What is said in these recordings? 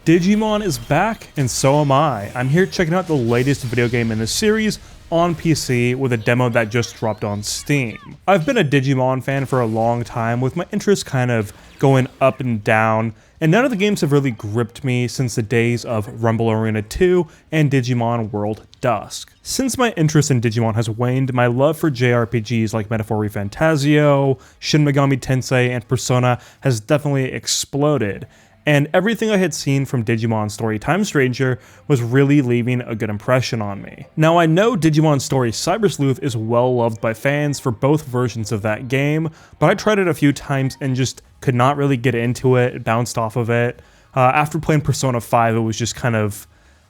Digimon is back, and so am I. I'm here checking out the latest video game in the series on PC with a demo that just dropped on Steam. I've been a Digimon fan for a long time, with my interest kind of going up and down, and none of the games have really gripped me since the days of Rumble Arena 2 and Digimon World Dusk. Since my interest in Digimon has waned, my love for JRPGs like Metaphor Refantasio, Shin Megami Tensei, and Persona has definitely exploded. And everything I had seen from Digimon Story Time Stranger was really leaving a good impression on me. Now I know Digimon Story Cyber Sleuth is well loved by fans for both versions of that game, but I tried it a few times and just could not really get into it, bounced off of it. After playing Persona 5, it was just kind of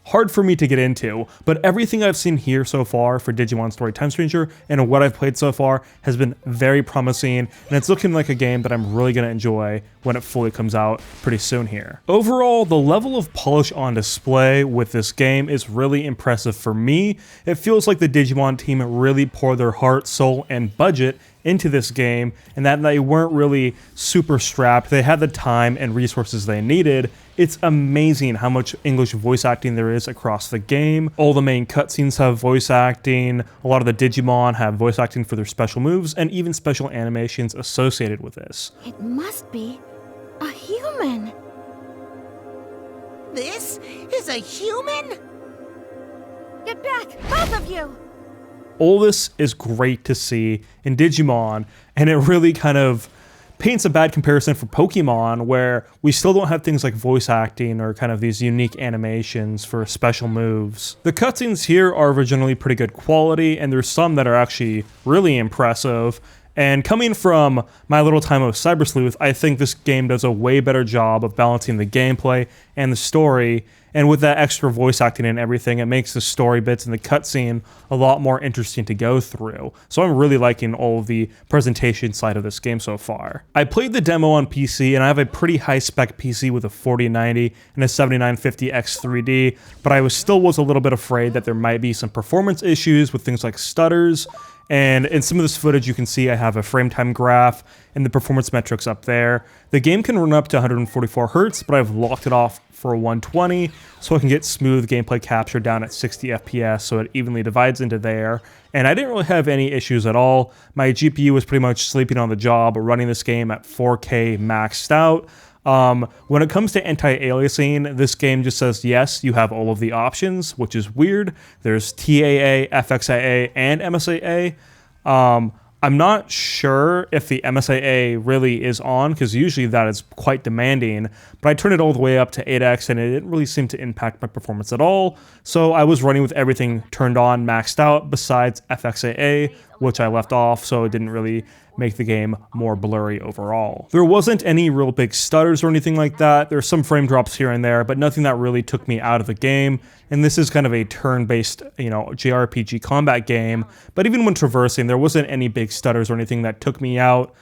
hard for me to get into, but everything I've seen here so far for Digimon Story Time Stranger and what I've played so far has been very promising, and it's looking like a game that I'm really going to enjoy when it fully comes out pretty soon here. Overall, the level of polish on display with this game is really impressive for me. It feels like the Digimon team really poured their heart, soul, and budget into this game, and that they weren't really super strapped. They had the time and resources they needed. It's amazing how much English voice acting there is across the game. All the main cutscenes have voice acting, a lot of the Digimon have voice acting for their special moves, and even special animations associated with this. It must be a human. This is a human? Get back, both of you! All this is great to see in Digimon, and it really kind of paints a bad comparison for Pokemon, where we still don't have things like voice acting or kind of these unique animations for special moves. The cutscenes here are originally pretty good quality, and there's some that are actually really impressive. And coming from my little time of Cyber Sleuth, I think this game does a way better job of balancing the gameplay and the story. And with that extra voice acting and everything, it makes the story bits and the cutscene a lot more interesting to go through. So I'm really liking all of the presentation side of this game so far. I played the demo on PC, and I have a pretty high spec PC with a 4090 and a 7950 X3D, but I still was a little bit afraid that there might be some performance issues with things like stutters. And in some of this footage, you can see I have a frame time graph and the performance metrics up there. The game can run up to 144 Hz, but I've locked it off for 120, so I can get smooth gameplay capture down at 60 FPS, so it evenly divides into there. And I didn't really have any issues at all. My GPU was pretty much sleeping on the job, running this game at 4K maxed out. When it comes to anti-aliasing, this game just says yes, you have all of the options, which is weird. There's TAA, FXAA, and MSAA. I'm not sure if the MSAA really is on, because usually that is quite demanding, but I turned it all the way up to 8x and it didn't really seem to impact my performance at all. So I was running with everything turned on, maxed out, besides FXAA, which I left off, so it didn't really make the game more blurry overall. There wasn't any real big stutters or anything like that. There's some frame drops here and there, but nothing that really took me out of the game. And this is kind of a turn-based, JRPG combat game. But even when traversing, there wasn't any big stutters or anything that took me out.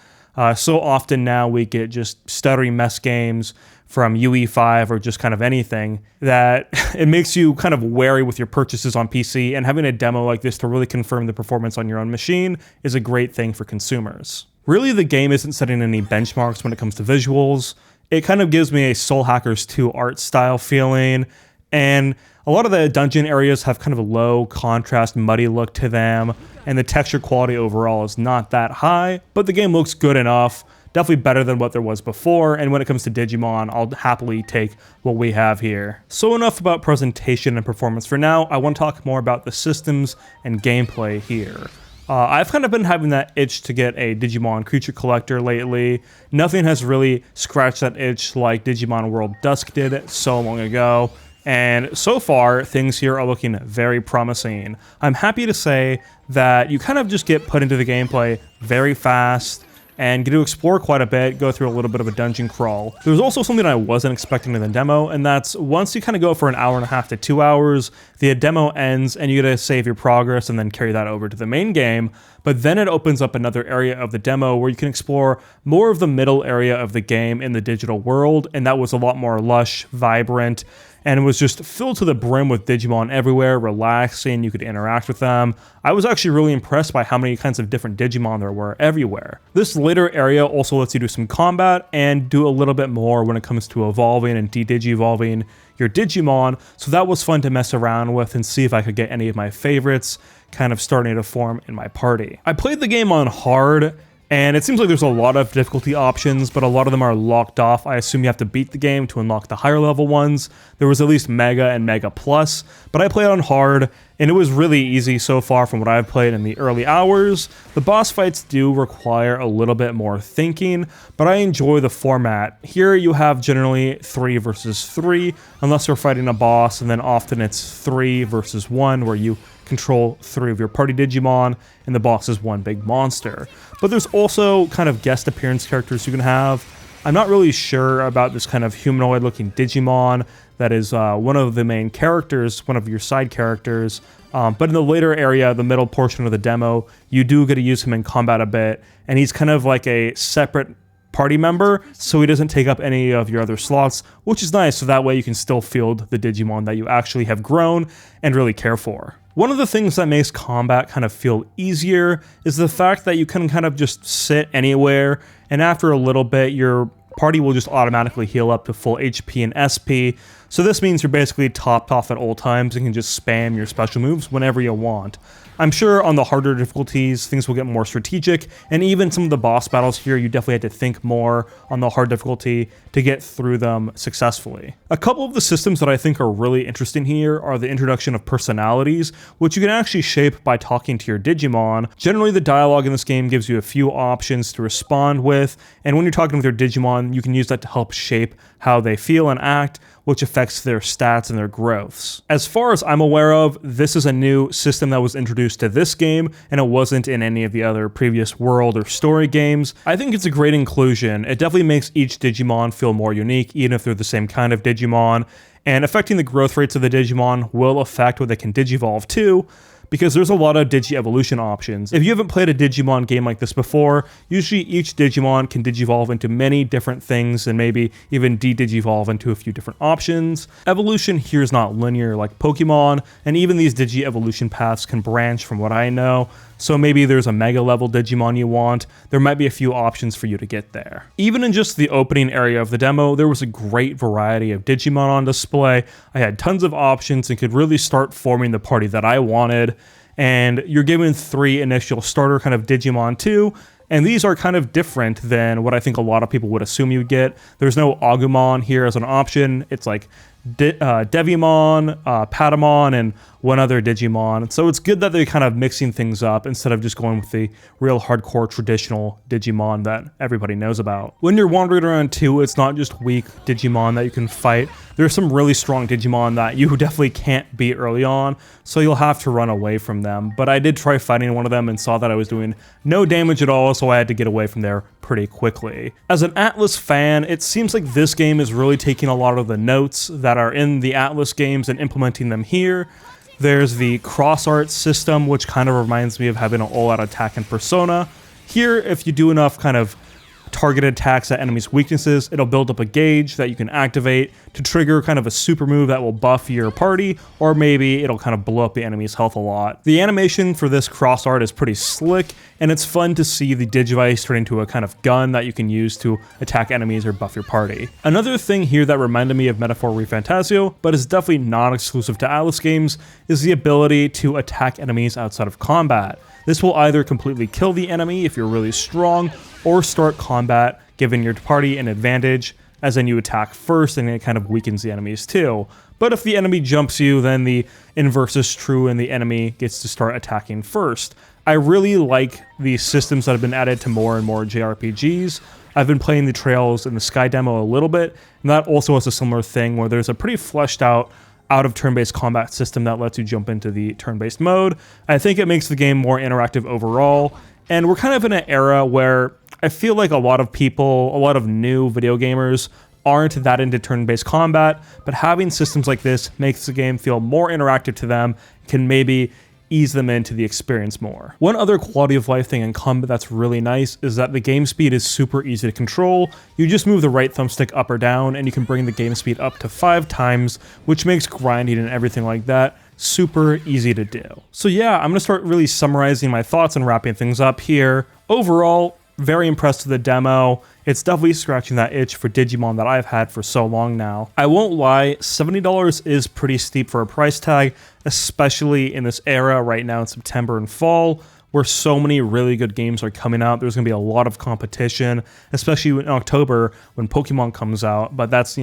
So often now we get just stuttery mess games from UE5 or just kind of anything that it makes you kind of wary with your purchases on PC, and having a demo like this to really confirm the performance on your own machine is a great thing for consumers. Really, the game isn't setting any benchmarks when it comes to visuals. It kind of gives me a Soul Hackers 2 art style feeling, and a lot of the dungeon areas have kind of a low contrast, muddy look to them, and the texture quality overall is not that high, but the game looks good enough. Definitely better than what there was before, and when it comes to Digimon, I'll happily take what we have here. So enough about presentation and performance for now. I want to talk more about the systems and gameplay here. I've kind of been having that itch to get a Digimon creature collector lately. Nothing has really scratched that itch like Digimon World Dusk did so long ago. And so far, things here are looking very promising. I'm happy to say that you kind of just get put into the gameplay very fast and get to explore quite a bit, go through a little bit of a dungeon crawl. There's also something I wasn't expecting in the demo, and that's once you kind of go for an hour and a half to 2 hours, the demo ends and you get to save your progress and then carry that over to the main game, but then it opens up another area of the demo where you can explore more of the middle area of the game in the digital world, and that was a lot more lush, vibrant, and it was just filled to the brim with Digimon everywhere, relaxing, you could interact with them. I was actually really impressed by how many kinds of different Digimon there were everywhere. This later area also lets you do some combat and do a little bit more when it comes to evolving and de-Digivolving your Digimon, so that was fun to mess around with and see if I could get any of my favorites kind of starting to form in my party. I played the game on hard, and it seems like there's a lot of difficulty options, but a lot of them are locked off. I assume you have to beat the game to unlock the higher level ones. There was at least Mega and Mega Plus, but I played on hard, and it was really easy so far from what I've played in the early hours. The boss fights do require a little bit more thinking, but I enjoy the format. Here you have generally 3 versus 3, unless you're fighting a boss, and then often it's 3 versus 1, where you control 3 of your party Digimon, and the boss is one big monster. But there's also kind of guest appearance characters you can have. I'm not really sure about this kind of humanoid looking Digimon that is one of the main characters, one of your side characters. But in the later area, the middle portion of the demo, you do get to use him in combat a bit, and he's kind of like a separate party member, so he doesn't take up any of your other slots, which is nice, so that way you can still field the Digimon that you actually have grown and really care for. One of the things that makes combat kind of feel easier is the fact that you can kind of just sit anywhere, and after a little bit, your party will just automatically heal up to full HP and SP, so this means you're basically topped off at all times and can just spam your special moves whenever you want. I'm sure on the harder difficulties, things will get more strategic, and even some of the boss battles here, you definitely had to think more on the hard difficulty to get through them successfully. A couple of the systems that I think are really interesting here are the introduction of personalities, which you can actually shape by talking to your Digimon. Generally, the dialogue in this game gives you a few options to respond with, and when you're talking with your Digimon, you can use that to help shape how they feel and act, which affects their stats and their growths. As far as I'm aware of, this is a new system that was introduced to this game, and it wasn't in any of the other previous World or Story games. I think it's a great inclusion. It definitely makes each Digimon feel more unique, even if they're the same kind of Digimon, and affecting the growth rates of the Digimon will affect what they can Digivolve to, because there's a lot of Digi-evolution options. If you haven't played a Digimon game like this before, usually each Digimon can Digivolve into many different things and maybe even de-Digivolve into a few different options. Evolution here is not linear like Pokemon, and even these Digi-evolution paths can branch from what I know, so maybe there's a Mega level Digimon you want, there might be a few options for you to get there. Even in just the opening area of the demo, there was a great variety of Digimon on display. I had tons of options and could really start forming the party that I wanted, and you're given 3 initial starter kind of Digimon too, and these are kind of different than what I think a lot of people would assume you'd get. There's no Agumon here as an option, it's like Devimon, Patamon, and one other Digimon. So it's good that they're kind of mixing things up instead of just going with the real hardcore traditional Digimon that everybody knows about. When you're wandering around too, it's not just weak Digimon that you can fight. There's some really strong Digimon that you definitely can't beat early on, so you'll have to run away from them. But I did try fighting one of them and saw that I was doing no damage at all, so I had to get away from there pretty quickly. As an Atlas fan, it seems like this game is really taking a lot of the notes that are in the Atlas games and implementing them here. There's the cross art system, which kind of reminds me of having an all-out attack in Persona. Here, if you do enough kind of targeted attacks at enemies' weaknesses, it'll build up a gauge that you can activate to trigger kind of a super move that will buff your party, or maybe it'll kind of blow up the enemy's health a lot. The animation for this cross art is pretty slick, and it's fun to see the Digivice turn into a kind of gun that you can use to attack enemies or buff your party. Another thing here that reminded me of Metaphor ReFantazio, but is definitely not exclusive to Atlas games, is the ability to attack enemies outside of combat. This will either completely kill the enemy if you're really strong, or start combat, giving your party an advantage, as in you attack first and it kind of weakens the enemies too. But if the enemy jumps you, then the inverse is true and the enemy gets to start attacking first. I really like the systems that have been added to more and more JRPGs. I've been playing the Trails in the Sky demo a little bit, and that also has a similar thing where there's a pretty fleshed out of turn-based combat system that lets you jump into the turn-based mode. I think it makes the game more interactive overall, and we're kind of in an era where I feel like a lot of people, a lot of new video gamers, aren't that into turn-based combat, but having systems like this makes the game feel more interactive to them, can maybe ease them into the experience more. One other quality of life thing in combat that's really nice is that the game speed is super easy to control. You just move the right thumbstick up or down and you can bring the game speed up to 5 times, which makes grinding and everything like that super easy to do. So yeah, I'm gonna start really summarizing my thoughts and wrapping things up here. Overall, very impressed with the demo. It's definitely scratching that itch for Digimon that I've had for so long now. I won't lie, $70 is pretty steep for a price tag, especially in this era right now in September and fall, where so many really good games are coming out. There's going to be a lot of competition, especially in October when Pokemon comes out, but that's,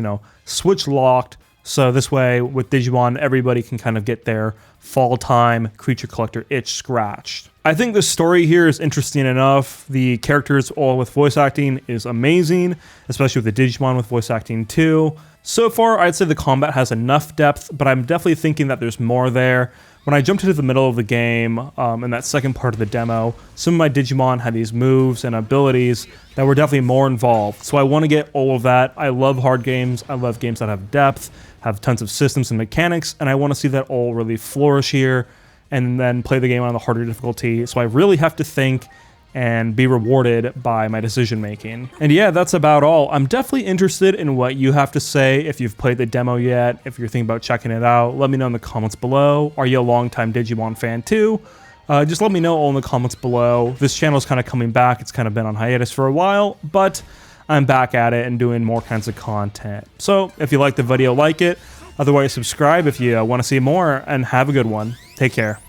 Switch locked. So this way, with Digimon, everybody can kind of get their fall time creature collector itch scratched. I think the story here is interesting enough. The characters all with voice acting is amazing, especially with the Digimon with voice acting too. So far, I'd say the combat has enough depth, but I'm definitely thinking that there's more there. When I jumped into the middle of the game, in that second part of the demo, some of my Digimon had these moves and abilities that were definitely more involved. So I want to get all of that. I love hard games. I love games that have depth, have tons of systems and mechanics, and I want to see that all really flourish here and then play the game on the harder difficulty. So I really have to think and be rewarded by my decision making. And yeah, that's about all. I'm definitely interested in what you have to say if you've played the demo yet, if you're thinking about checking it out. Let me know in the comments below. Are you a longtime Digimon fan too? Just let me know all in the comments below. This channel is kind of coming back. It's kind of been on hiatus for a while, but I'm back at it and doing more kinds of content. So if you like the video, like it. Otherwise, subscribe if you want to see more, and have a good one. Take care.